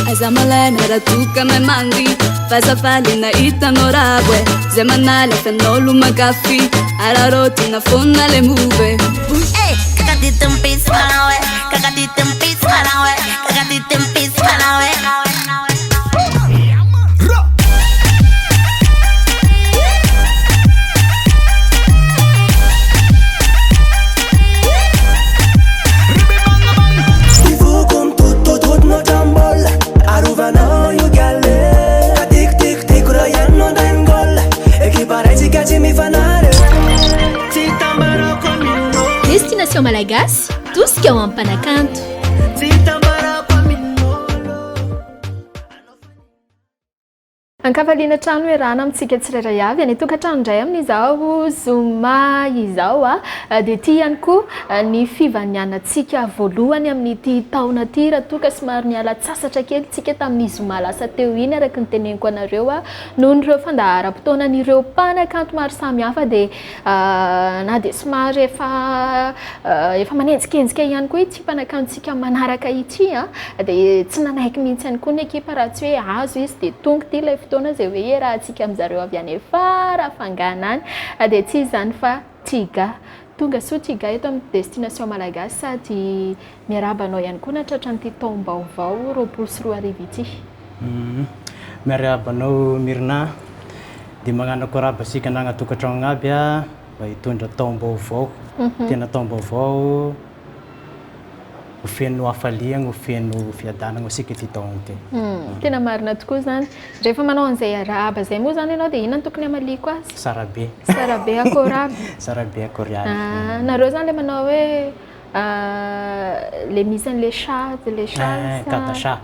aiza malena raha toka mahay mandry fazafalina hitanao rabo zay manala fanolo magafy ararotina fona le move kakatitempis malawe kakatitempis malawe kakatitempis malawe Destination Malagasy, tout ce qui est en panacanto. Ankavaliana trano hoe rano amintsika tsirairay avy any tokantrano indray amin'izao zoma izao dia ity ihany koa ny fivanianantsika voalohany amin'ity taona ity raha toka somary niala sasatra kely tsika tamin'ny zoma lasa teo iny araka ny teneniko anareo noho nyreo fandaharam-potoanan'ireo mpanakanto maro samihafa dia na dia somary efa manenjikenjika ihany koa ity mpanakantotsika manaraka ity dia tsy nanaiky mihitsy ihany koa ny ekipa raha tsy hoe azo izy dia tonga ity ilay fotoana zay hoe raha tsika amin'izareo avy any efara fangana any dia tsy izany fa Tigah tonga so Tigah eto amin'ny destination Malagasy sady miarabanao ihany koa natratra n'ity taom-baovao 24 ity. Miarabanao Mirna dia magnano koraba sika nagnatokatrano aby mba hitondra taom-baovao tena taom-baovao ho feno hafaliagna ho feno fiadanagna asika ity taona ity. Tena marina tokoa zany rehefa manao an'izay araba zay moa zany ianao dia inona tokony hamaliko azy? Sarabe. Sarabe akoraby. Sarabe akoraby. Nareo zany le manao hoe les mise les chats kata-chat.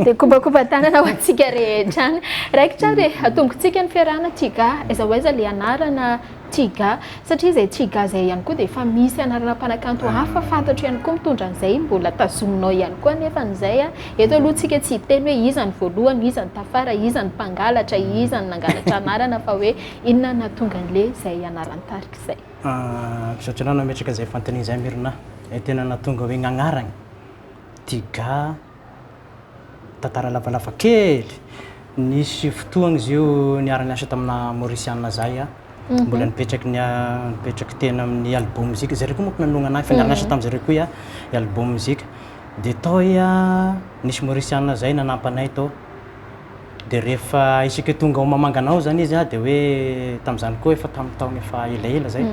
Dia kobakoban-tanana ho antsika rehetra any raikitra re atombotsika ny fiarahana Tigah aiza ho aiza le anarana Tigah satria izay Tigah zay ihany koa dia efa misy anarana mpanakanto hafa fantatro ihany koa mitondra an'izay mbola tazominao ihany koa nefa an'izay eto aloha tsika tsy hiteny hoe iza ny voalohany iza ny tafara iza ny mpangalatra iza ny nangalatra anarana fa hoe inona nahatonga an'le zay anarany tarika izay. Satria anao nametraka izay fantany izay Mirna tena nahatonga hoe gn'agnarany Tigah tantara lavalava kely nisy fotoagna izy io niara niasa tamina Mauritiana zay mbola nipetraky tena amin'ny album muzika zareo koa moko nanogna anahy fa niara-niasa tamin'izareo koa album muzika dia tao nisy Mauritiana zay nanampanay tao dia rehefa isika tonga ho mamanganao zany izy dia hoe tamin'izany koa efa tamin'ny taona efa elaela zay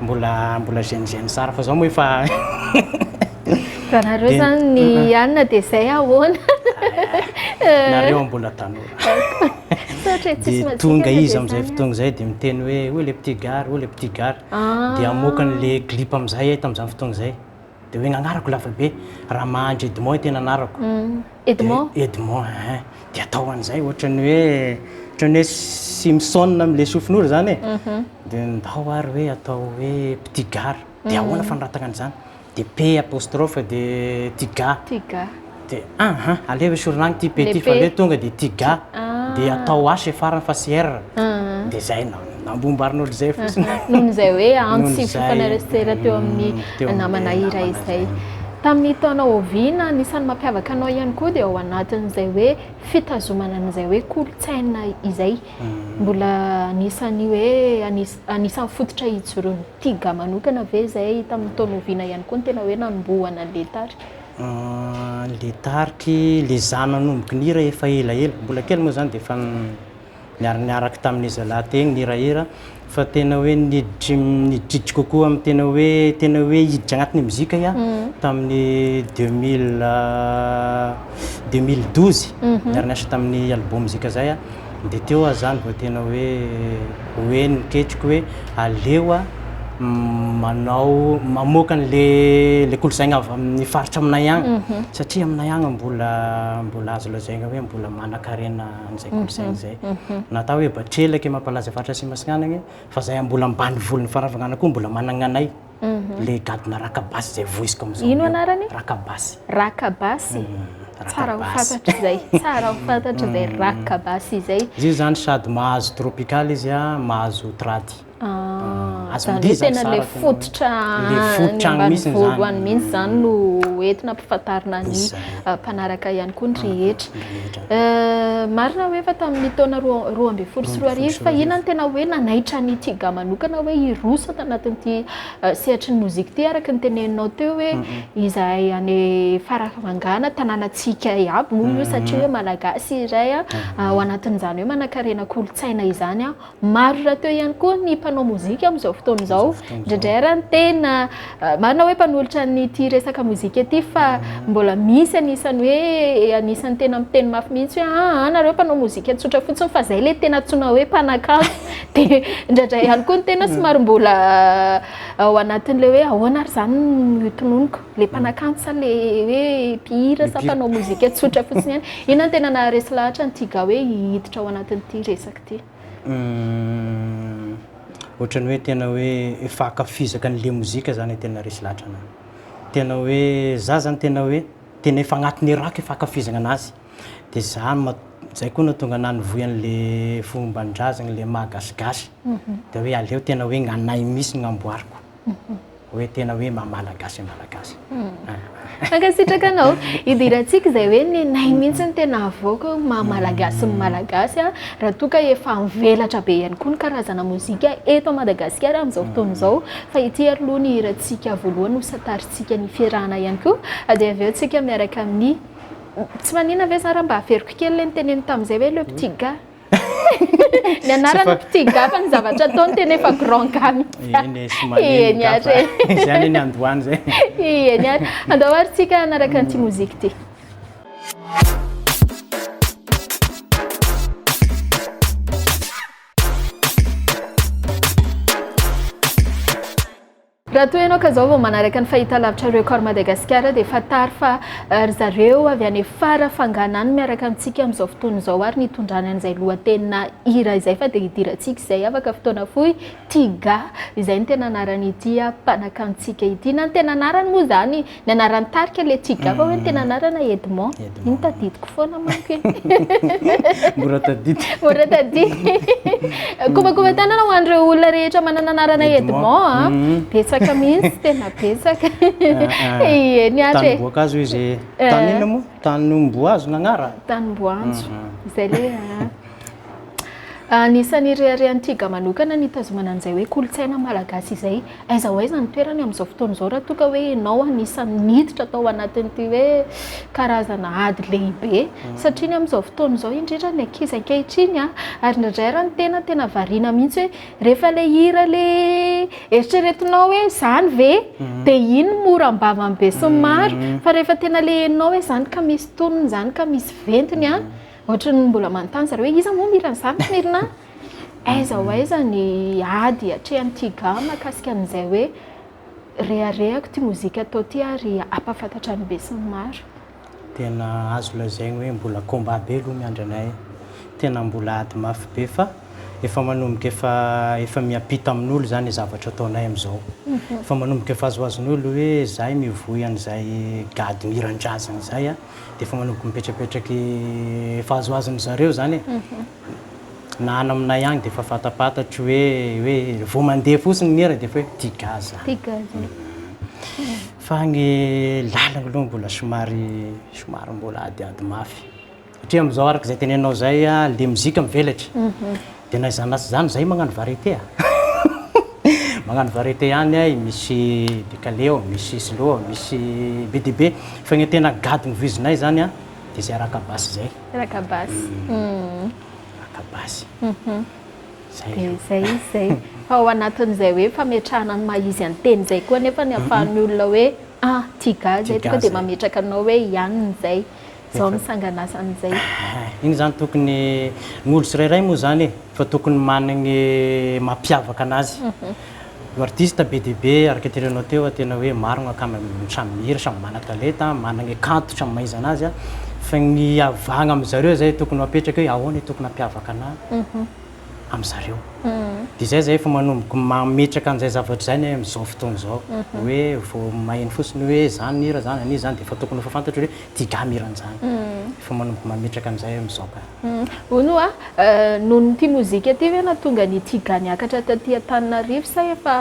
mbola jeune sara fa zao moa efa nareo zany ny anina dia zay ahoana nareo mbola tanora dia tonga izy amin'izay fotoagna zay dia miteny hoe le petit gare dia amoakany le clip amin'izay tamin'izany fotoagna zay dia hoe gn'agnarako lavabe raha mandry Edmond tena anarako Edmond dia atao an'izay ohatran'ny hoe Simpson amin'le sofin'ora zany dia ndao ary hoe atao hoe petit gare dia ahoana fanoratana an'izany dia P apostrophe dia Tigah dia aleo hoe soranagny ty petit fa le tonga dia Tigah dia atao asy farany fa sy R dia zay nambombarin'olo zay fotsiny noho n'izay hoe antsy fifanarestera teo amin'ny namana iray izay tamin'ny taona oviana nisany mampiavaka anao ihany koa dia ao anatin'izay hoe fitazomana an'izay hoe kolotsaina izay mbola anisany hoe anisany fototra hijoroan'ny Tigah manokana ve zay tamin'ny taona oviana ihany koa ny tena hoe nanombohana le tarika. Le tariky le zana nomboky nira efa elaela mbola kely moa zany dia efa niaraka tamin'izy lahy tegny nirahira fa tena hoe nidritry kokoa amin'ny tena hoe hiditra agnatin'ny muzika tamin'ny 2012 niara-niasa tamin'ny album muzika zay dia teo zany vao tena hoe niketriko hoe aleo manao mamoaka le kolosaigna avy amin'ny faritra aminay agny satria aminay agny mbola azo lazaigna hoe mbola manan-karena an'izay kolosaigna zay natao hoe batrelaka mampalaza faritra sy masignanagny fa zay mbola ambany volony faravagna koa mbola managna anay le gadona rakabasy zay voisiko am'izao. Ino anarany? Rakabasy. Tsara ho fantatra izay izay rakabasy izay. Izy zany sady mahazo tropical izy mahazo trady. azo tena le fototra voalohany mihitsy zany no entina mpifantarina ny mpanaraka ihany koa ny rehetra marina hoe efa tamin'ny taona 2024 fa inona ny tena hoe nanaitra ny Tigah manokana hoe hiroso tanatin'ity sehatry ny mozika ty araka ny teneninao teo hoe izay any faravangana tanànatsika iaby moa io satria hoe malagasy iray ao anatin'izany hoe manan-karena kolotsaina izany maro raha teo ihany koa ny mpanao mozika amin'izao fotoana izao indraindray raha ny tena marina hoe mpanolotra nyty resaka mozika ity fa mbola misy anisany hoe anisany tena miteny mafy mihitsy hoe nareo mpanao mozika tsotra fotsiny fa zay le tena tsona hoe mpanakanto dia indraindray ihany koa ny tena somary mbola ao anatin'le hoe ahoana ary zany mitononiko le mpanakanto sa le hoe mpihira sa mpanao mozika tsotra fotsiny ihany inona ny tena naharesy lahatra ny Tigah hoe hiditra ao anatin'ity resaka ity ohatrany hoe tena hoe fankafizaka an'le mozika zany tena resy lahatra ana tena hoe za zany tena hoe tena efa agnatin'ny raka fankafizana anazy dia zay koa no tonga nanovoy an'le fomban-drazana le mahagasigasy dia hoe aleo tena hoe gnanay misy gn'amboariko hoe tena hoe malagasy mankasitraka anao idirantsika izay hoe ny nay mihitsy ny tena avoaka malagasy raha toa ka efa mivelatra be ihany koa ny karazana mozika eto Madagasikara amin'izao fotoana izao fa ity aloha ny hirantsika voalohany ho sataritsika ny fiarahana ihany koa dia avy eo tsika miaraka amin'ny tsy manina ve zara mba averiko kely le nyteneny tamin'izay hoe le Tigah ny anarana Tigah fa ny zavatra ataony tena efa grand gamy eny ary zany ny andohany zay eny ary andao ary tsika anaraka an'ity mozika ty raha toa ianao ka zao vao manaraka ny fahitalavitra ireo kor Madagasikara dia fatary fa ry zareo avy any fara fanganany miaraka amintsika amin'izao fotoana izao ary nitondrany an'izay lohatenina hira izay fa dia hidirantsika izay afaka fotoana fohy Tigah izay ny tena anaran'ity mpanakantsika ity na ny tena anarany moa zany ny anarany tarika le Tigah fa hoe ny tena anarana Edmond iny tadidiko foana manko mora tadidy kobakobatana ho an'ireo olona rehetra manana anarana Edmond betsaka mihitsy tena betsaka eny ary tanimboakazo izy tany inona moa tanimboazo gn'agnara tanimboanjo izay le anisan'ny reharehan'ny Tigah manokana nitazomana an'izay hoe kolotsaina malagasy izay aiza ho aiza ny toerany amin'izao fotoana izao raha toa ka hoe ianao anisan'ny niditra tao anatin'ity hoe karazana ady lehibe satria ny amin'izao fotoana izao indrindra ny ankizy ankehitriny ary indraindray raha ny tena variana mihitsy hoe rehefa le hira le eritreretinao hoe zany ve dia iny moram-bavany be sy maro fa rehefa tena le enao hoe zany ka misy tonony zany ka misy ventiny ohatra ny mbola manontany zareo hoe iza moa mirana zany tsy mirina aiza ho aiza ny ady atrehan'ny Tigah mahakasika an'izay hoe reharehako ty mozika atao ty ary ampafantatra ny be sy ny maro tena azo lazaigny hoe mbola combat be aloha miandry anay tena mbola ady mafy be fa efa manomboka efa miampita amin'olo zany zavatra ataonay amin'izao efa manomboka efa azoazon'olo hoe zahay mivoy an'izay gady miran-drazana zay dia efa manomboka mipetrapetraky efa azoazony zareo zany na any aminay agny dia efa fatapatatry hoe vao mandeha fosiny ny hira dia efa hoe Tigah zany fa ny lalana aloha mbola somary mbola adiady mafy satria amin'izao araka izay tenenao zay le mozika mivelatra dia na izanasy zany zay magnano variété magnano variété ihany misy décalé misy slow misy BDB fa ny tena gady mivoizinay zany dia zay rakabasy zay rakabasy zay fa ao anatin'izay hoe fametrahana ny mahizy anteny zay koa nefa ny ahafahan'ny olona hoe Tigah zay tonga dia mametraka anao hoe ihaniny zay zao misangan'asan'izay igny zany tokony gn'olo tsirairay moa zany fa tokony managny mampiavaka anazy artiste BDB araka terenao teo tena hoe maro gn'akamy samy mihira samy mana-talenta managny kanto samy maiza anazy fa ny avagna amin'izareo zay tokony mapetraka hoe ahoana tokony hampiavaka anazy am'zareo dia zay efa manomboka mametraka an'izay zavatra zay ny am'izao fotoana izao hoe vao maheno fotsiny hoe zany mira zany ani zany dia efa tokony efa fantatra hoe Tigah miran'izany efa manomboka mametraka an'izay am'izao ka ono a noho nyity mozika ty hoe natonga ny Tigah niakatra taty Antananarivo sa efa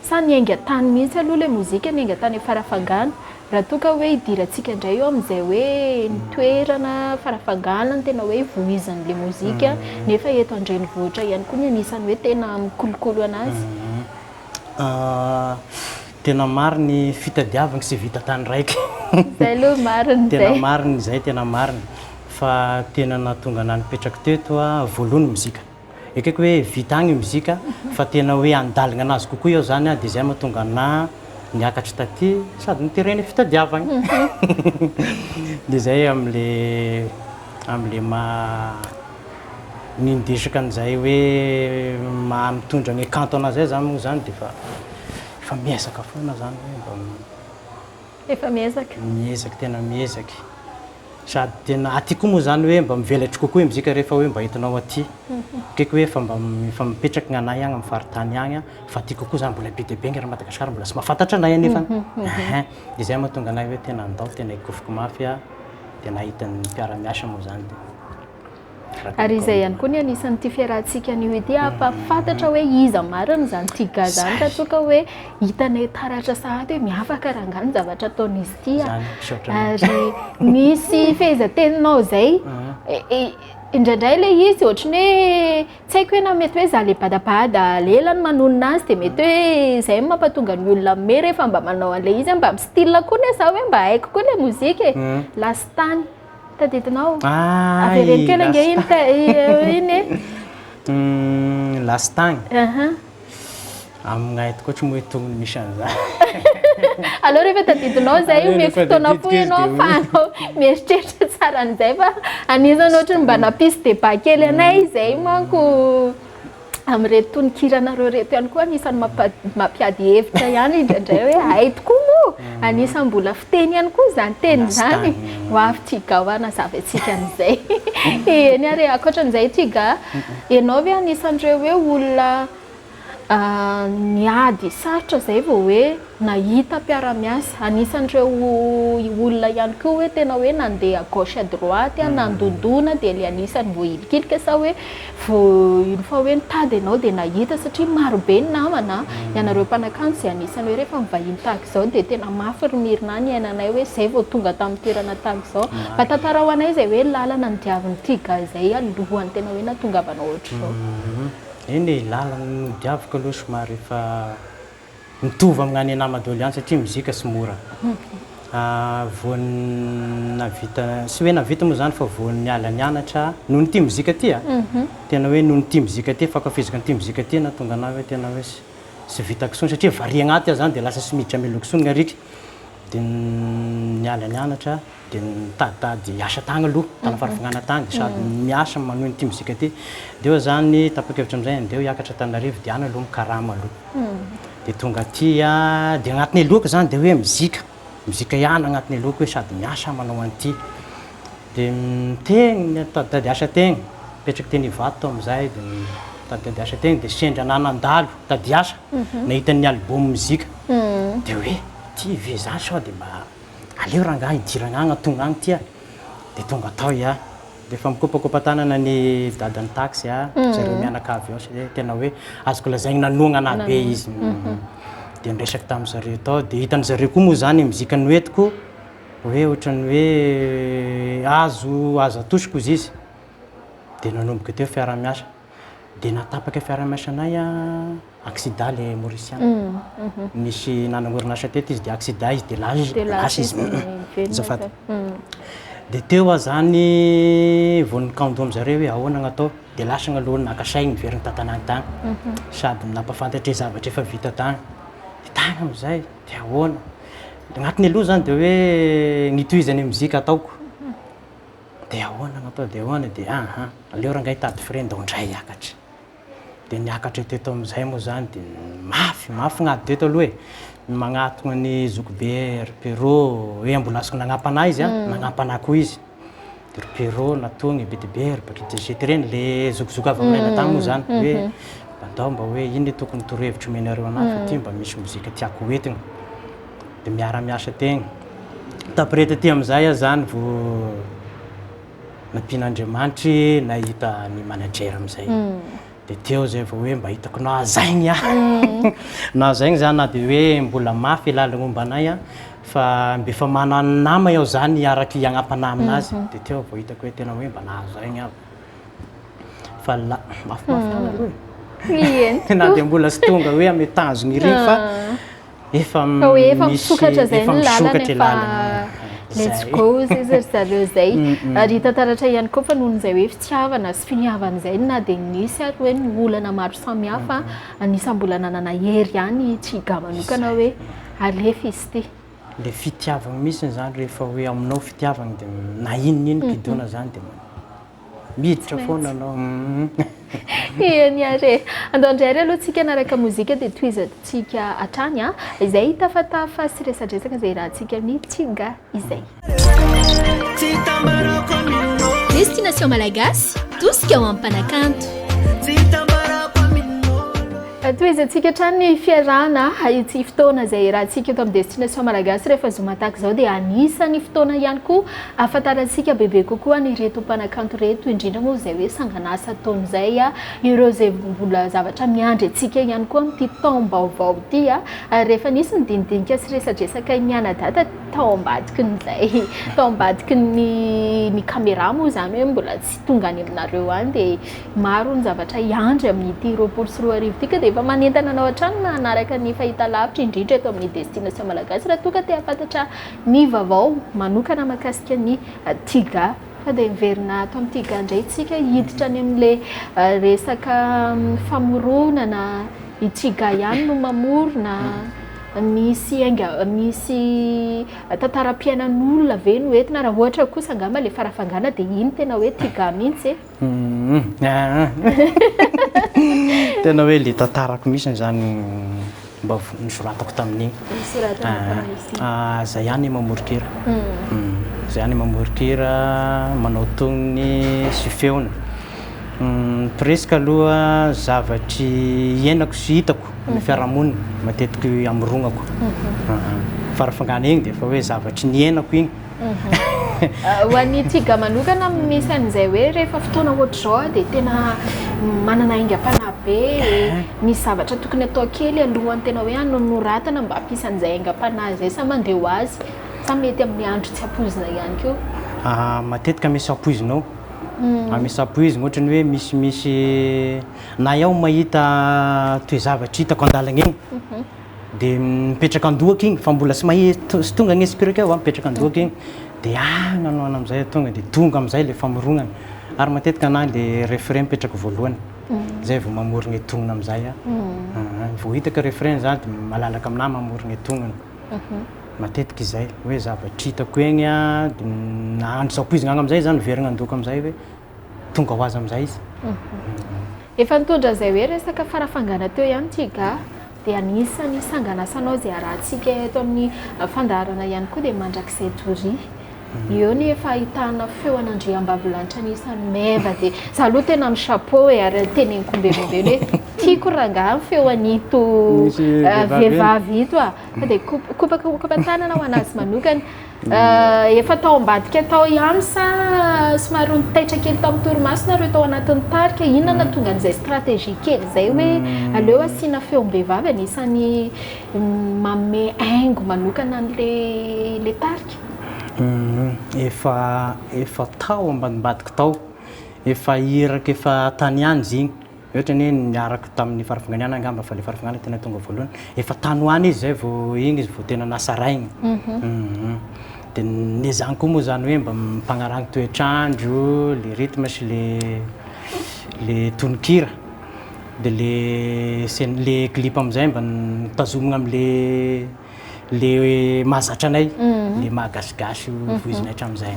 sa niainga tany mihitsy aloha le mozika niainga tany Farafangana raha toka hoe hidirantsika indray eo amin'izay hoe nitoerana Farafangana ny tena hoe vohizan'le mozika nefa eto an-drenivohitra ihany koa ny anisany hoe tena mikolokolo anazy tena mariny fitadiavana sy vita tany raiky zay aloha mariny tena mariny zay tena mariny fa tena natonga na nipetraka teto voalohany mozika ekeko hoe vita agny mozika fa tena hoe andalina anazy kokoa eo zany dia zay mahatonga na niakatra taty sady niterena fitadiavagna dia zay am'le nindesaka an'izay hoe mitondra ny kanto anazy zay zany moa zany dia efa miezaka foana zany hoe efa miezaka tena miezaka sady tena aty koa moa zany hoe mba mivelatra kokoa hoe muzika rehefa hoe mba hitanao aty keko hoe efa mipetraka ny anay agny amin'ny faritany agny fa aty kokoa zany mbola be dia be raha Madagasikara mbola sy mahafantatra anay anefa dia zay mahatonga anay hoe tena andao tena hikofoko mafy dia nahita ny mpiara-miasa moa zany ary izay ihany koa ny anisan'ity fiarahantsika an'io ity ampafantatra hoe iza mariny zany Tigah zany raha toka hoe hitanay taratra sahady hoe miavaka raha angano zavatra ataon'izy ity ary misy fehezanteninao zay indraindray le izy ohatrany hoe tsy haiko hoe na mety hoe za le badabada lelany manonona azy dia mety hoe zay mampatonga ny olona me rehefa mba manao an'le izy mba style koa ny za hoe mba haiko koa le mozika lastany taditinao avereny kely ange iny lastagny aminay tokoa tsy moa tongony misy an'izany alors rehefa taditinao zay omeko fotoana fo ianao fanao mieritreritra tsara an'izay fa anisany ohatrany mba napisy débat kely anay zay manko amin'reto tononkirana reto ihany koa anisany mampiady hevitra ihany indraindray hoe hay tokoa moa anisany mbola fiteny ihany koa zany teny zany ho avy Tigah ho anazava antsika an'izay eny ary ankoatran'izay Tigah ianao hoe anisan'ireo hoe olona niady sarotra zay vao hoe nahita mpiara-miasa anisan'ireo olona ihany koa hoe tena hoe nandeha à gauche à droite nandondona dia le anisany voahilikilika sa hoe ino fa hoe nitady ianao dia nahita satria marobe ny namana ianareo mpanakanto zay anisany hoe rehefa mivahiny tahaka izao dia tena mafy ry mirina ny ainanay hoe zay vao tonga tamin'ny toerana tahaka izao mba tantara ho anay zay hoe lalana ny diavin'ny Tigah zay alohany tena hoe natongavanao ohatr'izao eny lalany diaviko aloha somary efa mitovy amin'any anamadolo ihany satria muzika sy mora voany navita sy hoe navita moa zany fa voany niala nianatra noho nyity muzika ty tena hoe noho nyity muzika ty fakafizika nyity muzika ty natonga anahy hoe tena hoe sy vita kisoany satria varia agnaty zany dia lasa sy miditra melo kisoany ariky dia niala nianatra dia nitaditady asa tagny aloha tana Farafangana tany dia sady miasa manohy nyity muzika ty dia eo zany tapakevitra amin'izay andeha hiakatra Antananarivo dia any aloha mikarama aloha dia tonga aty dia agnatin'ny lohako zany dia hoe muzika ihany agnatin'ny lohako hoe sady miasa manao an'ity dia miteny taditady asa tegny mipetraka teny Ivato amin'izay dia taditady asa tegny dia sendra nanandalo tady asa nahita ny album muzika dia hoe ty ve zany sao dia mba aleo raha ngahy hidirana agny atonga agny ty dia tonga tao dia efa mikopakopa tanana ny dadan'ny taxi zareo mianakavy ao sy tena hoe azoko lazaigny nanoagna anahy be izy dia niresaka tamin'izareo tao dia hitan'izareo koa moa zany muzika noetiko hoe ohatrany hoe azo atosiko izy izy dia nanomboka teo fiara-miasa dia natapaka fiara-miasa anay accident le mauricien nisy nanamorina teto izy dia accident izy dia lasa izy zafady dia teo zany vao nikando amin'izareo hoe ahoana gn'atao dia lasa gn'alohany nakasaigny niveriny tantanany tagny sady nampafantatra zavatra efa vita tagny dia tagny amin'izay dia ahoana agnatin'ny aloha zany dia hoe nitohizany muzika ataoko dia ahoana gn'atao dia ahoana dia aleo raha ngahy tady frein da ondray hiakatra dia niakatra teto amin'izay moa zany dia mafy gnady teto aloha magnatona ny zokobe RPRO hoe ambolasiko nagnampanahy izy nagnampanahy koa izy perpéro na tony bitiber bakita jetreny le zokozoka avy aminay natany moa zany hoe bandao mba hoe ino tokony torohevitra omenareo anahy fa ty mba misy mozika tiako hoentigna dia miara-miasa tegna taprety aty amin'izay zany vao nampian'Andriamanitry nahita ny manager amin'izay dia teo zay vao hoe mba hitako nahazaigny nahazaigny zany na dia hoe mbola mafy lalagna omba anay fa mbe fa manano nama iaho zany iaraky iagnampana aminazy dia teo vao hitako hoe tena hoe mba nahazaigny aho fa mafimafy ana aloha na dia mbola sy tonga hoe ame tanjony iry fa efa misokatra zay ny lalana let's go zay zareo zay ary tantaratra ihany koa fa nohon' izay hoe fitiavana sy finiavana izay na dia nisy ary hoe ny olana maro samihafa anisan'ny mbola nanana hery ihany Tigah manokana hoe alefa izy ty le fitiavagna misy zany rehefa hoe aminao fitiavagna dia na inonino gidona zany dia miditra foana anao niare andao indray aloha tsika anaraka mozika dia toizatsika hatrany izay tafatafa sy resadresaka izay rahantsika ny Tigah izay Destination Malagasy tosika ao am-panakanto toizatsika hatrany fiarahana ity fotoana izay rahantsika eto amin'ny Destination Malagasy rehefa zoma tahaka izao dia anisany fotoana ihany koa ahafantarantsika bebe kokoa ny reto mpanakanto reto indrindra moa izay hoe sanganasa taona izay ireo izay mbola zavatra miandry antsika ihany koa amin'ity taom-baovao ity rehefa nisy midinidinika sy resadresaka mianadata tao ambadiky n'izay tao ambadiky ny caméra moa zany hoe mbola tsy tonga any aminareo any dia maro ny zavatra iandry amin'ity roapolo sy roa arivo ity ka dia efa manentana anao hatrany manaraka ny fahita lavitra indrindra eto amin'ny Destination Malagasy raha toka te hafantatra ny vaovao manokana mahakasika ny Tigah fa dia miverina ato amin'ny Tigah indray tsika hiditra any amin'ilay resaka famoronana i Tigah ihany no mamorona misy tantaram-piainan'olona ve no entina raha ohatra kosa angamba le farafangana dia iny tena hoe Tigah mihitsy tena hoe le tantarako misy zany mba nisoratako tamin'igny zay ihany mamorikira zay ihany mamorikira manao tonony sy feona presque aloha zavatry iainako sy hitako ny fiarahamonina matetiky amoronako farafangana igny dia efa hoe zavatry ny iainako igny ho an'ny Tigah manokana misy an'izay hoe rehefa fotoana ohatr'izao dia tena manana aingam-panahy be misy zavatra tokony atao kely alohany tena hoe anonoratana mba hampisy an'izay aingam-panahy zay sa mandeha ho azy sa mety amin'ny andro tsy ampoizina ihany koa matetika misy ampoizinao misy ampoizina ohatra ny hoe misy na iaho mahita toe-zavatra hitako andalagna igny dia mipetraka andohaka igny fa mbola sy tonga ny esprit ao mipetraka andohaka igny dia nanoana amin'izay tonga dia tonga amin'izay le famoronana ary matetika anahy le refrain mipetraka voalohany zay vao mamorona tonona amin'izay vao hitaka refrain zany dia malalaka aminahy mamorona tonona matetika izay hoe zavatra hitako egny dia nahandro sampoizina agny amin'izay zany verina andohaka amin'izay hoe tonga ho azy amin'izay izy efa nitondra izay hoe resaka farafangana teo ihany Tigah dia anisany sanganasanao izay arahantsika eto amin'ny fandaharana ihany koa dia mandrakizay tory eo ny efa ahitana feo an'Andriambavilanitra anisany meva dia za aloha tena amin'ny chapeau ary teneniko mbembembeny hoe tiako rangaha feo an'ito vehivavy ito dia kopatanana ho anazy manokana efa tao ambadika tao ihany sa somary nitaitra kely tao amin'ny torimaso nareo tao anatin'ny tarika inona tonga an'izay stratégie kely izay hoe aleo asiana feom-behivavy anisany manome haingo manokana an'le tarika efa tao ambadimbadika tao efa iraka efa tany ihany zigny ohatra ny hoe niaraka tamin'ny farafanganiana angamba fa le farafangana tena tonga voalohany efa tany hoany izy zay vao igny izy vao tena nasaraigny dia ny zany koa moa zany hoe mba mimpagnaragny toetrandro le rythme sy le tononkira dia le clip amin'izay mba nitazomina amin'le le mahazatra anay le mahagasigasy voizina hatramin'izay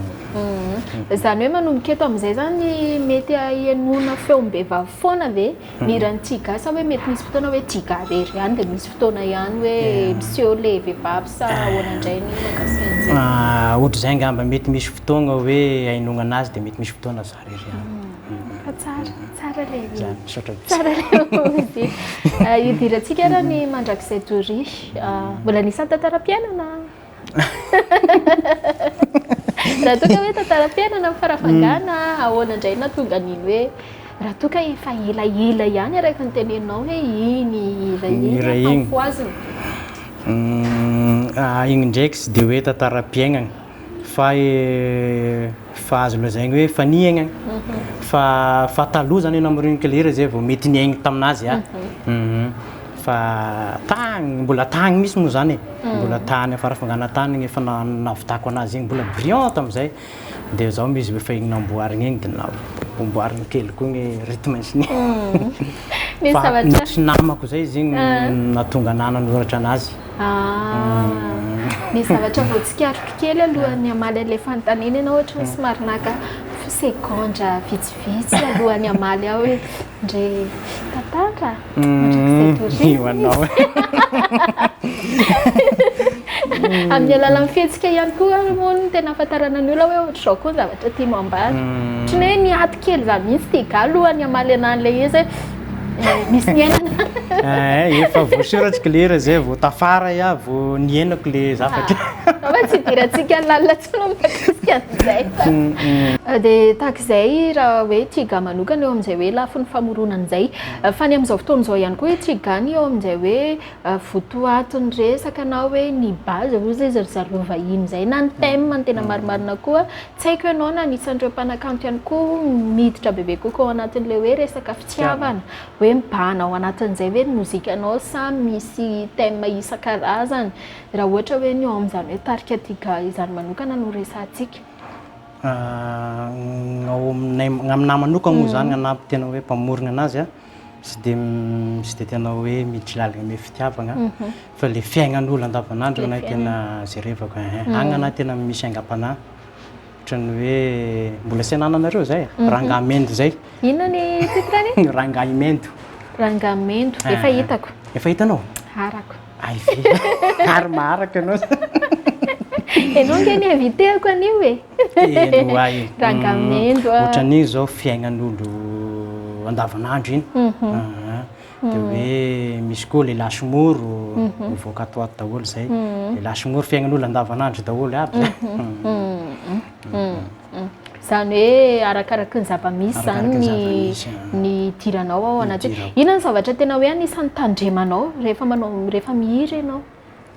zany hoe manomboka eto amin'izay zany mety ianona feom-behivavy foana ve mirany Tigah sa hoe mety misy fotoana hoe Tigah rery ihany dia misy fotoana ihany hoe miseho le vehivavy sa ahoana indray ny mahakasikan'izay ohatra izay angamba mety misy fotoana hoe hainona anazy dia mety misy fotoana za rery ihany fa tsara le misaotra tsara le idirantsika raha ny mandrakizay tory mbola nisany tantaram-piainana raha toka hoe tantaram-piainana farafangana ahoana indray na tonga niny hoe raha toka efa elaela ihany araka ny teneninao hoe iny hira iny afoaziny igny ndraiky sy dia hoe tantaram-piainana fa azo lazaigny hoe fa niaigna fa taloha zany ena amin'ireny kilera zay vao mety niaigny taminazy fa tagny mbola tagny misy moa zany mbola tany farafangana tany efa navitako anazy igny mbola brillante amin'izay dia zaho misy efa igny namboarigny igny dia namboarigny kely koa ny rythme sy ny fa nisy namako zay izy igny natonga nanoratra anazy ny zavatra voatsikariko kely alohan'ny amaly an'ilay fanontaniana ianao ohatra hoe somary naka segondra vitsivitsy alohan'ny amaly aho hoe ndray tantara io anao amin'ny alalan'ny fihetsika ihany koa moa no tena ahafantarana ny olona hoe ohatra izao koa ny zavatra tia mambary ohatrany hoe niaty kely zany mihitsy Tigah alohan'ny amaly an'an'ilay izy misy niainana efa voasoratsika lera zay vao tafara ia vao niainako le zavatra fa tsy idirantsika lalina tsy no makasika an'izay dia tahak'izay raha hoe Tigah manokana eo amin'izay hoe lafin'ny famoronana izay fa ny amin'izao fotoana izao ihany koa hoe Tigah ny eo amin'izay hoe votoatin'ny resaka na hoe ny base hoy izay zareo vahiny izay na ny thème ny tena marimarina koa tsy haiko ianao na anisan'ireo mpanakanto ihany koa miditra bebe kokoa ao anatin'ilay hoe resaka fitiavana hoe mibahana ao anatin'izay hoe mozikanao sa misy thème isan-karazany raha ohatra hoe ny eo amin'izany hoe tarika Tigah izany manokana no resantsika aminah manokana moa zany anampy tena hoe mpamorona anazy sy dia tena hoe miditra lalina ame fitiavana fa le fiaignan'olo andavanandro anahy tena jerevako agny anahy tena misy aingam-panahy ohatrany hoe mbola sy anananareo zay rangamendo zay inona ny titrany rangamendo efa hitako efa hitanao harako ary maharaka anao enao nge ny invité ako anio eno ay rangamendo ohatran'igny zao fiaignan'olo andavanandro iny dia hoe misy koa le lasomoro mivoaka atoato daholo zay le lasomoro fiaignan'olo andavanandro daholo aby zany hoe arakaraka ny zava-misy zany ny diranao ao anaty inona ny zavatra tena hoe anisan'ny tandremanao rehefa mihira ianao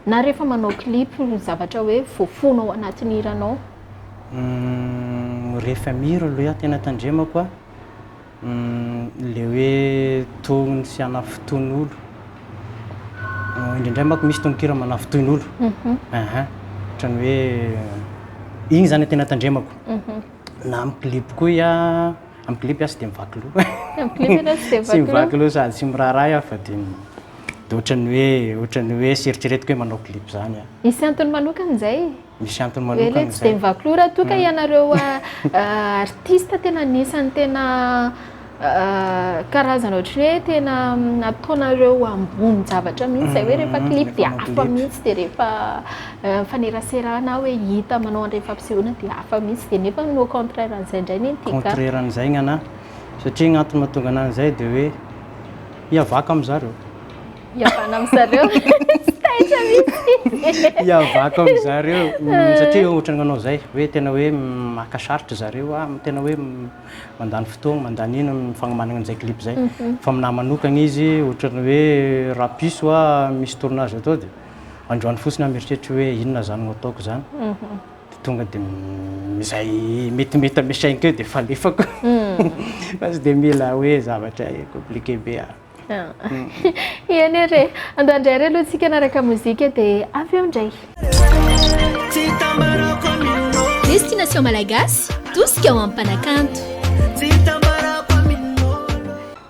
na rehefa manao clip ny zavatra hoe voafonao ao anatin'ny hiranao rehefa mihira aloha iaho tena tandremako le hoe tonony sy anafotoin'olo indraindray manko misy tononkira manafotoin'olo ohatrany hoe igny zany tena tandremako na amin'ny clip koa ia amin'ny clip ia sy dia mivaky loha sy mivaky loha sady sy miraharaha ia fa dia ohatrany hoe seritreretiko hoe manao clip zany misy antony manokana izay misy antony hoe le tsy dia mivaky loha raha toka ianareo artiste tena anisany tena karazana ohatrany hoe tena ataonareo ambony zavatra mihitsy zay hoe rehefa clip dia hafa mihitsy dia rehefa fanerasera hoe hita manao an'ireny fampisehoana dia hafa mihitsy dia nefa no contraire an'izay indray ny Tigah contraire an'izay ny anahy satria ny antony mahatonga anahy an'izay dia hoe hiavaka amin'izareo hiavana amin'izareo tsy taitra mihitsy hiavaka amin'izareo satria ohatrany anao zay hoe tena hoe makasarotra zareo tena hoe mandany fotoana mandany ino fagnomanana an'izay clip zay fa aminahy manokana izy ohatrany hoe raha piso misy tournage atao dia androany fotsiny mieritreritra hoe inona zany no ataoko zany tonga dia izay metimety ame saigny keo dia falefako fa tsy dia mila hoe zavatra compliqué be iany re andandray re aloha tsika naraka mozika dia avy eo indray Destination Malagasy, tout ce qui est en Panacanto.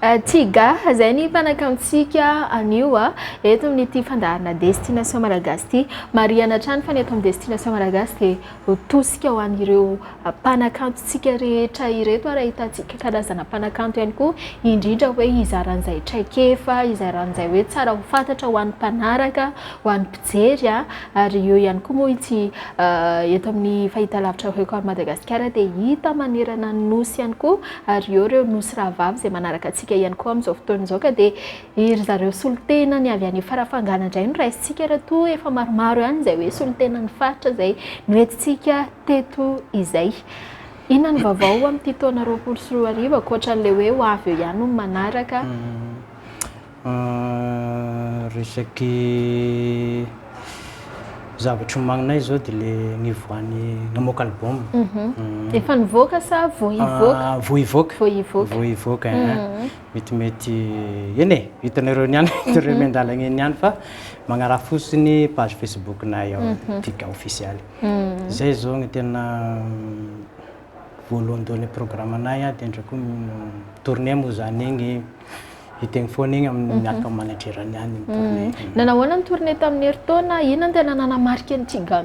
Tigah zay ny mpanakantsika anio eto amin'ity fandaharana destination malagasy ity mariana trano fa ny eto amin'ny destination malagasy dia tosika ho an'ireo mpanakantotsika rehetra ireto raha hitantsika karazana mpanakanto ihany koa indrindra hoe izaran'izay traikefa izaran'izay hoe tsara ho fantatra ho an'ny mpanaraka ho an'ny mpijery ary eo ihany koa moa ity eto amin'ny fahitalavitra record Madagasikara dia hita manerana ny nosy ihany koa ary eo ireo nosy rahavavy izay manaraka antsika ihany koa amin'izao fotoan'izao ka dia iry zareo solitena ny avy any farafangana indray no raisitsika raha toa efa maromaro ihany izay hoe solitena ny faritra izay noentintsika teto izay. Inona ny vaovao amin'ity taona 2024 ankoatra an'ilay hoe ho avy eo ihany no manaraka? Resaky zavatra homaninay zao dia le nivoany namoaka album. Efa nivoaka sa voivoaka? Voivoaka metimety eny e hitanareo niany hitanareo miandalagna eny ihany fa magnaraha fotsiny page Facebook nay ao Tigah official zay zao ny tena voalohan'ny programme anay dia ndraiky tournée moa zany igny hitegny foana igny amin'ny miaraka amin'ny managerany ihany tournée. Nanahoana ny tournée tamin'ny heritaona inona ny tena nanamarika ny Tigah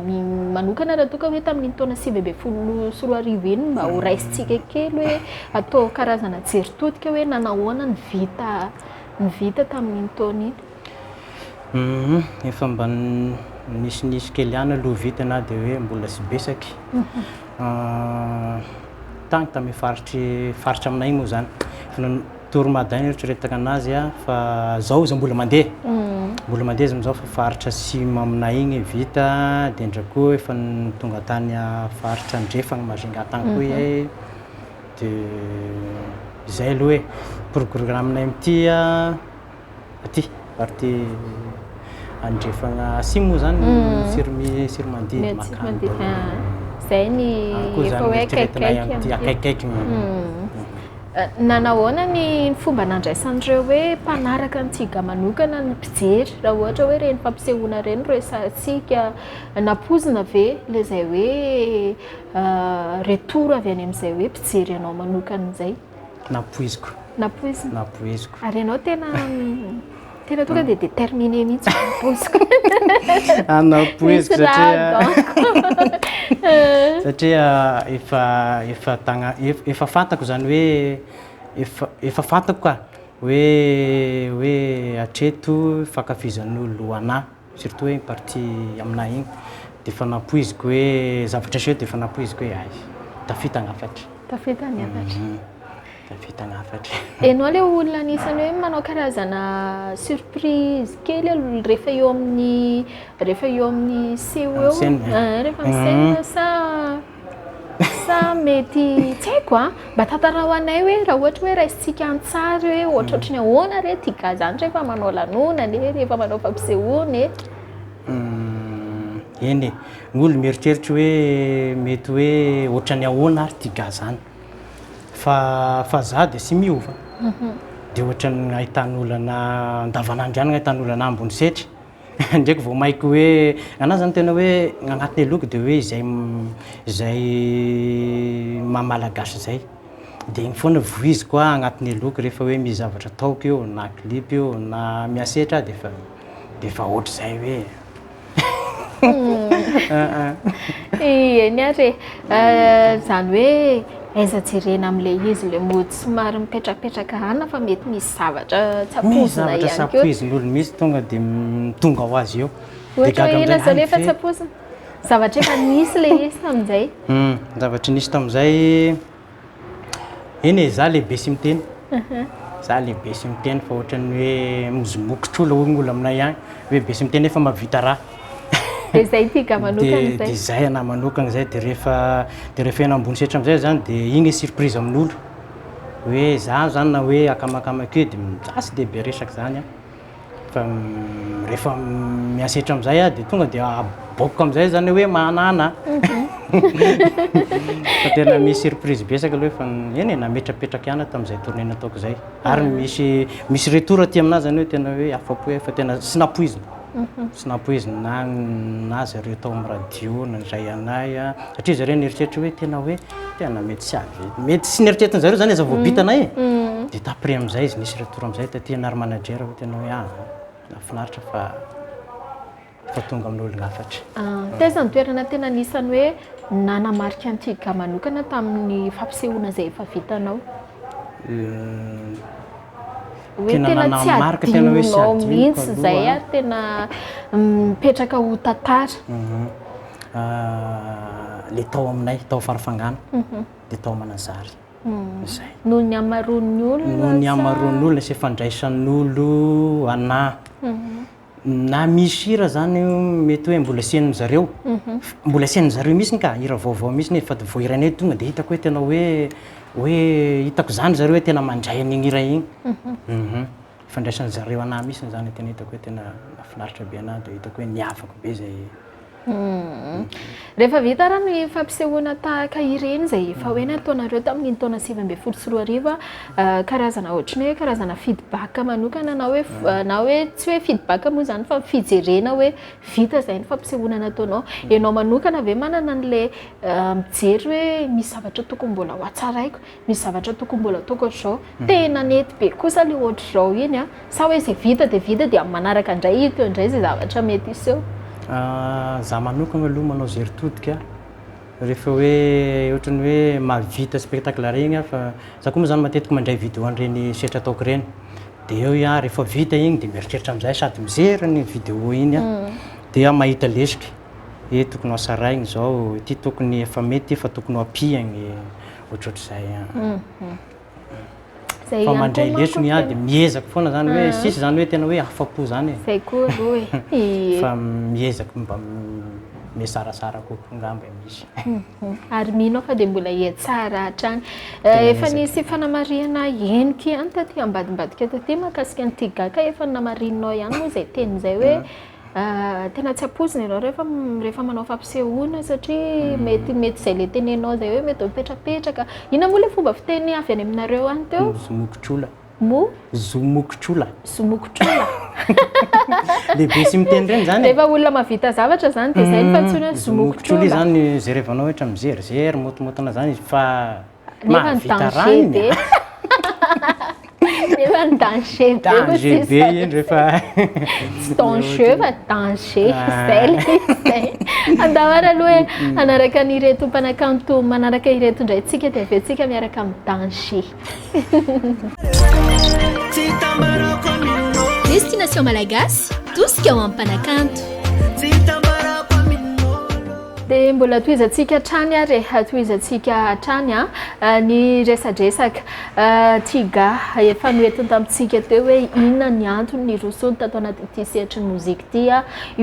manokana raha toa ka hoe tamin'ny taona 2024 iny mba ho raisitsika kely hoe atao karazana jeritotika hoe nanahoana ny vita tamin'ny taona iny? Efa mba nisy kely ihany aloha vita na dia hoe mbola sy besaky tany tamin'ny faritra aminay moa zany Tourmadany eritreretaka anazy fa zao izy mbola mandeha izy amin'izao fa faritra sima aminay igny vita dia ndraiky koa efa tonga tany faritra andrefagna Majunga tany koa dia izay aloha hoe programmenay amin'ity aty party andrefagna simo moa zany Sirmandidy Makamba zay ny efa hoe akaikaiky nanahoana ny fomba nandraisan'ireo hoe mpanaraka ny Tigah manokana ny mpijery raha ohatra hoe reny fampisehoana reny resantsika napozina ve le zay hoe retour avy any amin'izay hoe mpijery anao manokana izay? Napoiziko ary ianao tena tonga dia déterminé mihitsy napoiziko satria efa fantako zany hoe efa fantako ka hoe hatreto fankafizan'olo anahy surtout hoe parti aminay igny dia efa napoiziko hoe zavatra seho dia efa napoiziko hoe ay tafita hagnafatra. Enao le olona anisany hoe manao karazana surprise kely rehefa eo amin'ny seho eo rehefa misena sa mety tsy haiko mba tantaraho anay hoe raha ohatra hoe raisitsika antsary hoe ohatrohatrany ahoana re Tigah zany rehefa manao lanonana rehefa manao fampisehoana eny ny olo mieritreritra hoe mety hoe ohatrany ahoana ary Tigah zany fa za dia sy miova dia ohatrany ahitan'olo andavanandro ihany ahitan'olo ana ambony setry ndraiky vao maiko hoe anazy zany tena hoe agnatin'ny loky dia hoe izay mamalagasy zay dia igny foana voiziko agnatin'ny loky rehefa hoe misy zavatra ataoko eo na clip eo na miasetra dia efa ohatry zay hoe eny ary zany hoe aiza jerena amin'ilay izy le mody somary mipetrapetraka ana fa mety misy zavatra tsapozina ihany koa. Sapoizin'olo misy tonga dia tonga ho azy eo. Ohatra hoe ina zao efa tsapozina? Zavatra efa nisy le izy tamin'izay? Zavatra nisy tamin'izay eny e za lehibe sy miteny. Za lehibe sy miteny fa ohatrany hoe mizomokitra olo aminay ihany hoe be sy miteny efa mahavita raha. Dia zay Tigah manokana izay? Dia zay anahy manokana izay dia rehefa eny ambony setra amin'izay zany dia igny surprise amin'olo hoe za zany na hoe akamakamaky eo dia zasy lehibe resaka zany fa rehefa miasetra amin'izay dia tonga dia aboako amin'izay zany hoe manana fa tena misy surprise besaka aloha fa eny nametrapetraka ihany tamin'izay tournée nataoko izay ary misy retour aty aminazy zany hoe tena hoe afapo efa tena sy napoizina na zareo tao amin'ny radio nandray anay satria zareo nieritreritra hoe tena mety sy avy mety sy nieritreritiny zareo zany aza vao bitanay dia tapre amin'izay izy nisy retour amin'izay taty-nary manager hoe tena hoe nafinaritra fa tonga amin'olona hafatra. Tezany toerana tena nisany hoe nanamarika ny Tigah manokana tamin'ny fampisehoana izay efa vitanao. Tena nanamarika tena hoe sy adinoko mihitsy izay ary tena mipetraka ho tantara. Le tao aminay tao farafangana dia tao Manazary. Izay. Noho ny amaroan'ny olona. Noho ny amaroan'ny olona sy fandraisan'olo na misy hira zany mety hoe mbola sian'ny zareo. Mbola sian'ny zareo mihitsy ka hira vaovao mihitsy nefa vao hiranay tonga dia hitako hoe tena hoe hitako zany zareo hoe tena mandray an'igny hira igny. Fandraisan'ny zareo anahy mihitsy zany tena hitako hoe tena mahafinaritra be anahy dia hitako hoe niavaka be zay. Rehefa vita raha ny fampisehoana tahaka ireny izay efa hoe nataonareo tamin'ny taona 2024 karazana ohatrany hoe karazana feedback manokana na hoe tsy hoe feedback moa zany fa fijerena hoe vita izay ny fampisehoana nataonao. Ianao manokana ve manana an'ilay mijery hoe misy zavatra tokony mbola ho hatsaraiko, misy zavatra tokony mbola ataoko ohatr'izao, tena nety be kosa ilay ohatr'izao iny sa hoe izay vita dia amin'ny manaraka indray ito indray izay zavatra mety iseho? Za manokana aloha manao zay ritodika rehefa hoe ohatrany hoe mahavita spectacle regny fa za koa moa zany matetika mandray vidéo an'ireny setra ataoko ireny dia eo rehefa vita igny dia mieritreritra amin'izay sady mijery ny vidéo iny dia mahita lesika tokony ho hasaraigny izao ity tokony efa mety efa tokony ho ampihagny ohatrohatr'izay. Fa mandray lesony dia miezaka foana zany hoe sisy zany hoe tena hoe afa-po zany. Zay koa aloha e. Fa miezaka mba miasarasara kokoa ngamba misy. Ary mino fa dia mbola hiatsara hatrany. Efa nisy fanamariana heniky ihany taty ambadimbadika taty mahakasika ny Tigah ka efa namarinao ihany moa izay teny izay hoe tena tsy hampozina ianao rehefa manao fampisehoana satria mety izay le tenenao izay hoe mety mipetrapetraka. Inona moa ilay fomba fiteny avy any aminareo any teo? Zomokotrola. Zomokotrola. Lehibe sy miteny ireny zany. Rehefa olona mahavita zavatra zany dia izay ny fantsona zomokotrola. Zany jerevanao ohatra mizery motomotona zany fa mahavita raha iny. Nefa ny danger be iny rehefa tsy danger fa danger izay le andavara aloha hoe anaraka n'ireto mpanakanto manaraka ireto indray tsika dia avy tsika miaraka amin'ny danger. Destination Malagasy, tout ce qui est en mpanakanto. Dia mbola tohizantsika hatrany ary tohizantsika hatrany ny resadresaka Tigah efa noentiny tamintsika teo hoe inona ny antony ny rosony tato anaty sehatry ny mozika ity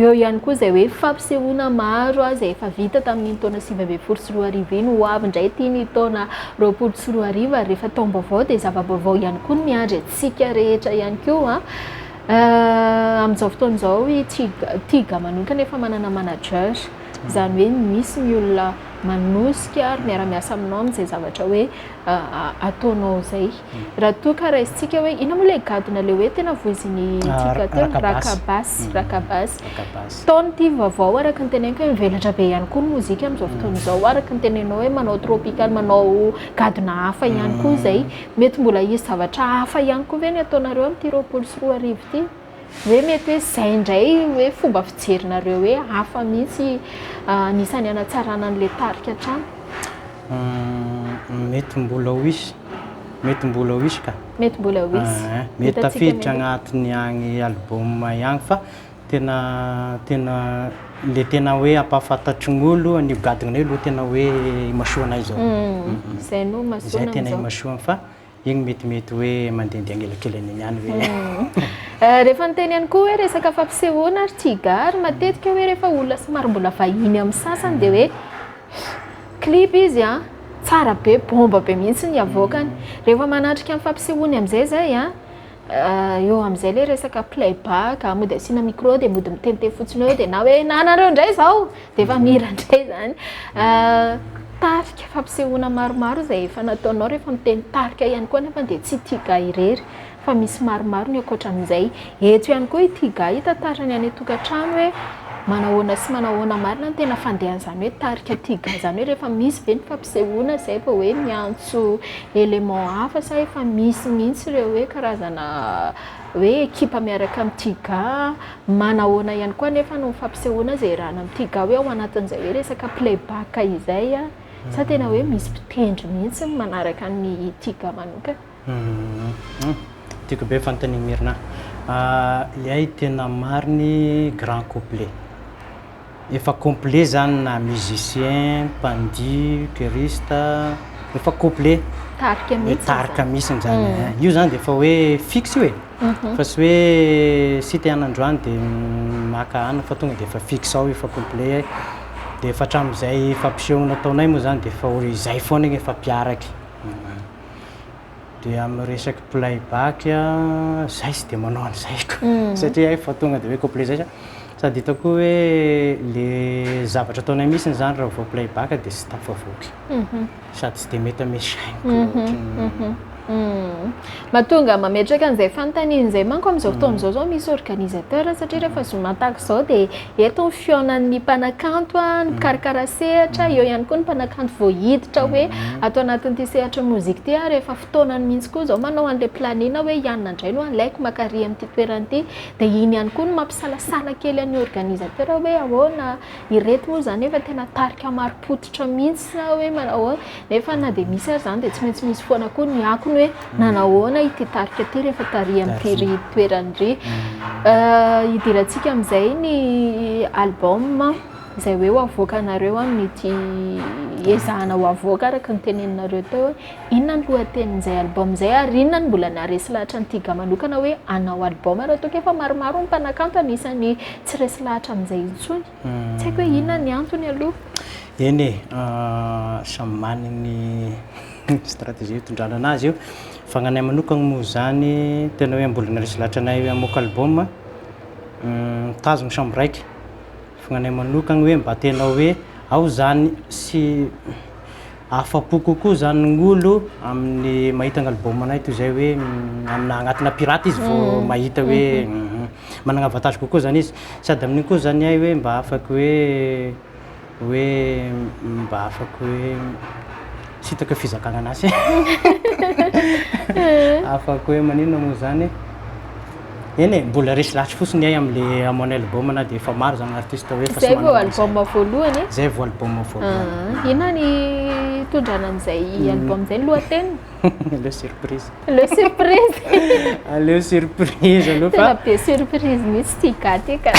eo ihany koa izay hoe fampisehoana maro izay efa vita tamin'ny taona 2024 iny ho avy indray ity ny taona 2024 ary rehefa taom-baovao dia zava-baovao ihany koa ny miandry antsika rehetra ihany koa amin'izao fotoan'izao Tigah manokana efa manana manager izany hoe misy ny olona manosika ary miara-miasa aminao amin'izay zavatra hoe ataonao izay. Raha toa ka raisitsika hoe ina moa ilay gadona ilay hoe tena voizin'ny Tigah teo rakabasy. Taona ity vaovao araka ny teneniko hoe mivelatra be ihany koa ny mozika amin'izao fotoan'izao araka ny tenenao hoe manao tropical manao gadona hafa ihany koa izay mety mbola hisy zavatra hafa ihany koa ve ny ataonareo amin'ity 2024 ity? Hoe mety hoe izay indray hoe fomba fijerinareo hoe hafa mihitsy anisany hanatsarana an'ilay tarika hatrany? Mety mbola ho isy ka. Mety mbola ho isy. Mety tafiditra agnatiny agny album ihany fa tena le tena hoe ampahafantatry ny olo ny gadona io tena hoe imasoana izao. Izay no masoana izay tena imasoana fa igny metimety hoe mandehandeha agnelakelany ihany hoe. Rehefa ny teny ihany koa hoe resaka fampisehoana ary Tigah ary matetika hoe rehefa olona somary mbola vahiny amin'ny sasany dia hoe clip izy tsara be bomba be mihitsy ny avoakany. Rehefa manatrika amin'ny fampisehoany amin'izay zay eo amin'izay le resaka playback mody asiana micro dia mody miteniteny fotsiny eo dia na hoe nanareo indray izao dia efa mira indray zany. Tarika fampisehoana maromaro izay efa nataonao rehefa miteny tarika ihany koa nefa dia tsy Tigah irery fa misy maromaro ny ankoatra amin'izay. Eto ihany koa Tigah hitantarany any tokantrano hoe manahoana sy manahoana marina ny tena fandehan'izany hoe tarika Tigah zany hoe rehefa misy ve ny fampisehoana zay vao hoe miantso élément hafa sa efa misy mihitsy ireo hoe karazana hoe ekipa miaraka amin'ny Tigah, manahoana ihany koa nefa no fampisehoana zay rahana amin'ny Tigah hoe ao anatin'izay hoe resaka playback izay sa tena hoe misy mpitendry mihitsy manaraka ny Tigah manokana. Tiako be fanontaniana mirina. Ilay tena mariny grand complet. Efa complet zany na musicien, pandy, choriste, efa complet. Tarika mihitsy zany. Io zany dia efa hoe fixe hoe. Fa sy hoe sity an'androany dia maka ana fa tonga dia efa fixe ao efa complet. Dia efa hatramin'izay fampisehoana ataonay moa zany dia efa izay foana igny efa mpiaraky. Dia amin'ny resaky playback zay sy dia manao an'izayko satria efa tonga dia hoe complet zay sady hitako hoe le zavatra ataonay mihitsy zany raha vao playback dia sy tafavoaky sady sy dia mety ame sainiko. Mahatonga mametraka an'izay fanontaniana izay manko amin'izao fotoana izao misy organisateur satria rehefa zoma tahaka izao dia eto ny fihaonan'ny mpanakanto ny mikarakara sehatra, eo ihany koa ny mpanakanto voahiditra hoe atao anatin'ity sehatra mozika ity rehefa fotoanany mihitsy koa izao manao an'ilay planina hoe ianona indray no alaiko makary amin'ity toerana ity dia iny ihany koa no mampisalasala kely an'ny organisateur hoe ahoana ireto moa zany efa tena tarika maro-potitra mihitsy na hoe manao nefa na dia misy ary zany dia tsy maintsy misy foana koa ny akony hoe nanahoana ity tarika ity rehefa tary amin'ity toerandry. Idirantsika amin'izay ny album izay hoe ho avoakanareo amin'ity ezahana ho avoaka araka ny teneninareo teo inona ny lohatenin'izay album izay ary inona ny mbola naresy lahatra ny Tigah manokana hoe hanao album raha toa efa maromaro ny mpanakanto anisany tsy resy lahatra amin'izay intsony tsy haiko hoe inona ny antony aloha. Eny samy maniny stratégie hitondrana anazy io fa gnanay manokana moa zany tena hoe mbola naresy lahatra anay hoe hamoaka album tazogno samby raiky fa gnanay manokana hoe mba tena hoe ao zany sy afa-po kokoa zany gn'olo amin'ny mahita ny album anay toy izay hoe amina agnatina pirate izy vao mahita hoe manana avantage kokoa zany izy sady amin'iny koa zany ay hoe mba afaky sitaka fizakagna anazy afaka hoe maninona moa zany eny mbola resy lahatra fotsiny ay am'le amoanay album na dia efa maro zany artiste hoe zay vao album voalohany zay vao album voalohany. Inona ny tondrana an'izay album zay lohateny? Le surprise aleo surprise aloha fa tena be surprise mihitsy Tigah ty ka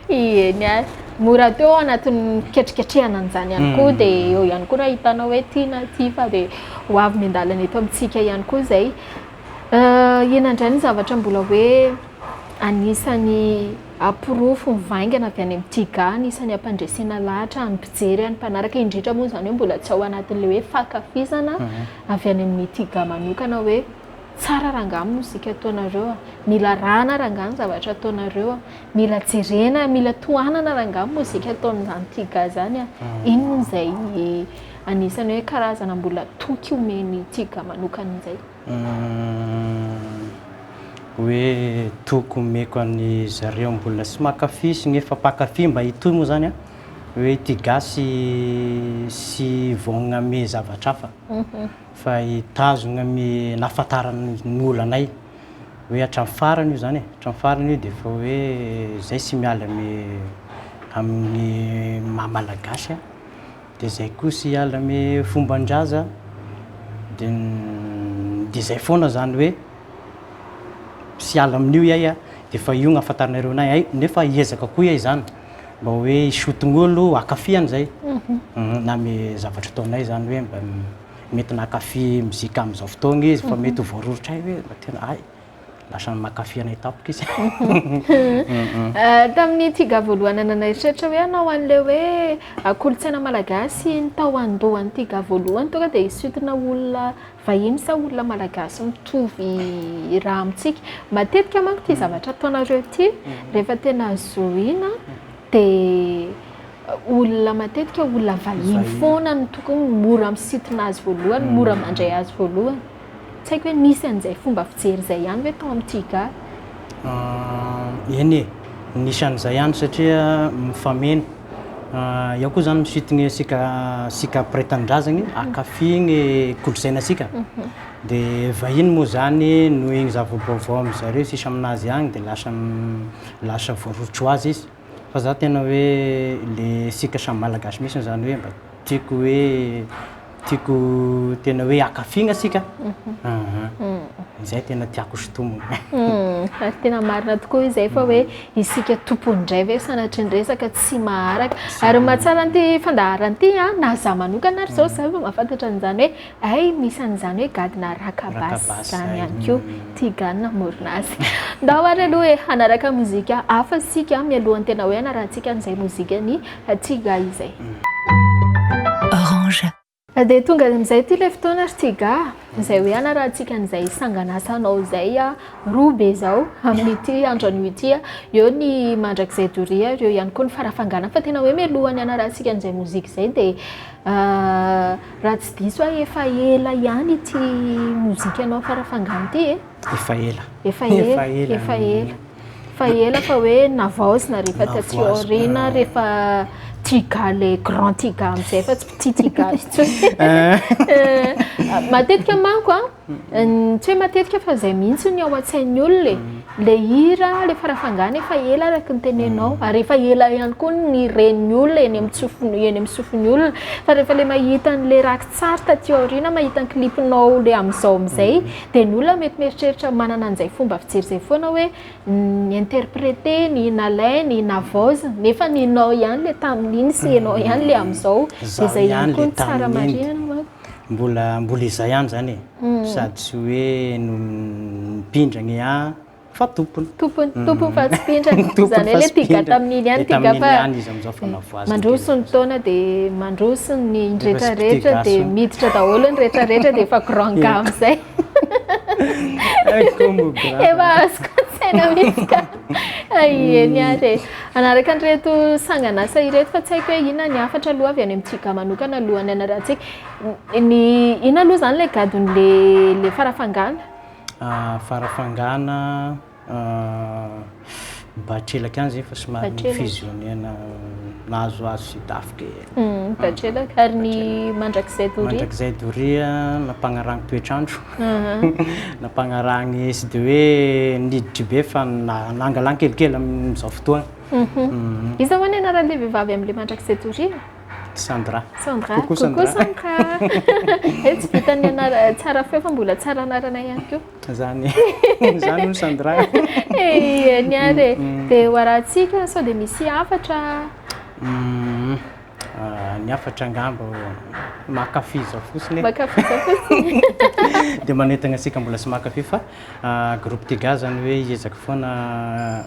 eny mora teo anatin'ny ketriketrehana an'izany ihany koa dia eo ihany koa raha hitanao hoe tiana ty fa dia ho avy miandalana eto amintsika ihany koa izay inandray ny zavatra mbola hoe anisany apirofo mivaingana avy any amin'ny Tigah anisany ampandresena lahatra ny mpijery any mpanaraka indrindra moa zany hoe mbola tsy ao anatin'le hoe fankafizana avy any amin'ny Tigah manokana hoe tsara rangamy mozika ataonareo mila rana rangamy zavatra ataonareo mila jerena mila tohanana rangamy mozika ataon'izany Tigah zany inona izay anisany hoe karazana mbola toky omeny Tigah manokana izay hoe toko omeko any zareo mbola sy mankafy sy gnefa mpankafy mba hitoy moa zany hoe Tigah sy vognona ame zavatra hafa fa hitazogna ame nahafantaran'olo anay hoe hatramin'ny farany io zany hatramin'ny farany io dia efa hoe zay sy miala amin'ny Malagasy dia zay koa sy hiala ame fomban-draza dia zay foana zany hoe sy hiala amin'io iay dia efa io gnahafantaranareo anay ay nefa hiezaka koa iay zany mba hoe hisotogn'olo akafiany zay na ame zavatra ataonay zany hoe mba mety nakafy muzika amin'izao fotoagna izy fa mety ho voaroritra ay hoe mba tena ay lasa makafy anay tapoka izy. Tamin'ny Tigah voalohany nanaritratra hoe anao an'le hoe kolotsaina malagasy ny tao andohan'ny Tigah voalohany tonga dia isotona olona vahiny sa olona malagasy mitovy raha amintsika matetika manko ty zavatra ataonareo ity rehefa tena zoina dia olona matetika olona vahiny foana no tokony mora misintona azy voalohany mora mandray azy voalohany tsy haiko hoe nisy an'izay fomba fijery izay ihany hoe tao amin'ny Tigah eny nisan'izay ihany satria mifameno iaho koa zany misitiny sika prétendrazagny akafigny kolosainasika dia vahiny moa zany no igny zavabaovao am'zareo sisy aminazy agny dia lasa voarotro azy izy fa za tena hoe le sika samy malagasy misy zany hoe mba tiako tena hoe akafigna sika izay tena tiako sotomony ary tena marina tokoa izay fa hoe isika tompondray ve sanatry ny resaka tsy maharaka ary mahatsara an'ity fandaharan'ity na za manokana ary zao za mahafantatra an'izany hoe ay misy an'izany hoe gadina rakabasy zany ihany koa Tigah namorona azy ndao ary aloha hoe hanaraka mozika hafa sika mialohan'ny tena hoe hanarahantsika an'izay mozika ny Tigah izay Orange. dia tonga amin'izay ty ilay fotoana ry Tigah izay hoe hanarahantsika an'izay sanganasanao izay roa be zao amin'ity andro an'ity eo ny mandrakizay doria eo ihany koa ny farafangana fa tena hoe mialohany hanarahantsika an'izay mozika izay dia raha tsy diso efa ela ihany ity mozika anao farafangana ity efa ela fa hoe navaosina rehefa taty aoriana rehefa Tigah le grand Tigah am'izay fa tsy petit Tigah matetika manko tsy hoe matetika fa zay mihitsy ny ao an-tsain'ny olona le hira le farafangana efa ela araka ny tenenao ary efa ela ihany koa ny ren'ny olona eny amin'ny sofon'ny olona fa rehefa le mahita n'le raky tsara taty aoriana mahita ny klipinao le am'izao am'izay dia ny olona mety mieritreritra manana an'izay fomba fijery zay foana hoe ny interpréter ny nalainy ny navaozy nefa ninao ihany le tamin'iny sy enao ihany le am'izao dia zay ihany koa ny tsara marihana mbola izay ihany zany sady tsy hoe nipindragny fa tompony fa tsy pindrana zany hoe le Tigah tamin'iny ihany Tigah fa mandroso ny taona dia mandroso ny rehetrarehetra dia miditra daholo ny rehetrarehetra dia efa granga am'izay efa azoko tsaina misy ka eny ary anaraka an'ireto sanganasa ireto fa tsy haiko hoe inona ny afatra aloha avy any amin'ny Tigah manokana alohany hanarahantsika ina aloha zany le gadon'le farafangana batrelaka ihany zay fa somary fusionnena nahazo azo sy tafika batrelaka ary ny mandrakizay doria nampagnaragny toetrandro nampagnaragny sy dia hoe niditry be fa nangalany kelikely amin'izao fotoana iza hoany anaran'le vehivavy amin'le mandrakizay doria Sandra. Coucou Sandra. Tsy vitany tsara feo fa mbola tsara anarana ihany koa. Zany no Sandra. Niare dia hoarantsika sao dia misy hafatra. Ny hafatra angamba makafiza fotsiny. Dia manentana antsika mbola sy makafi fa groupe Tigah zany hoe hiezaka foana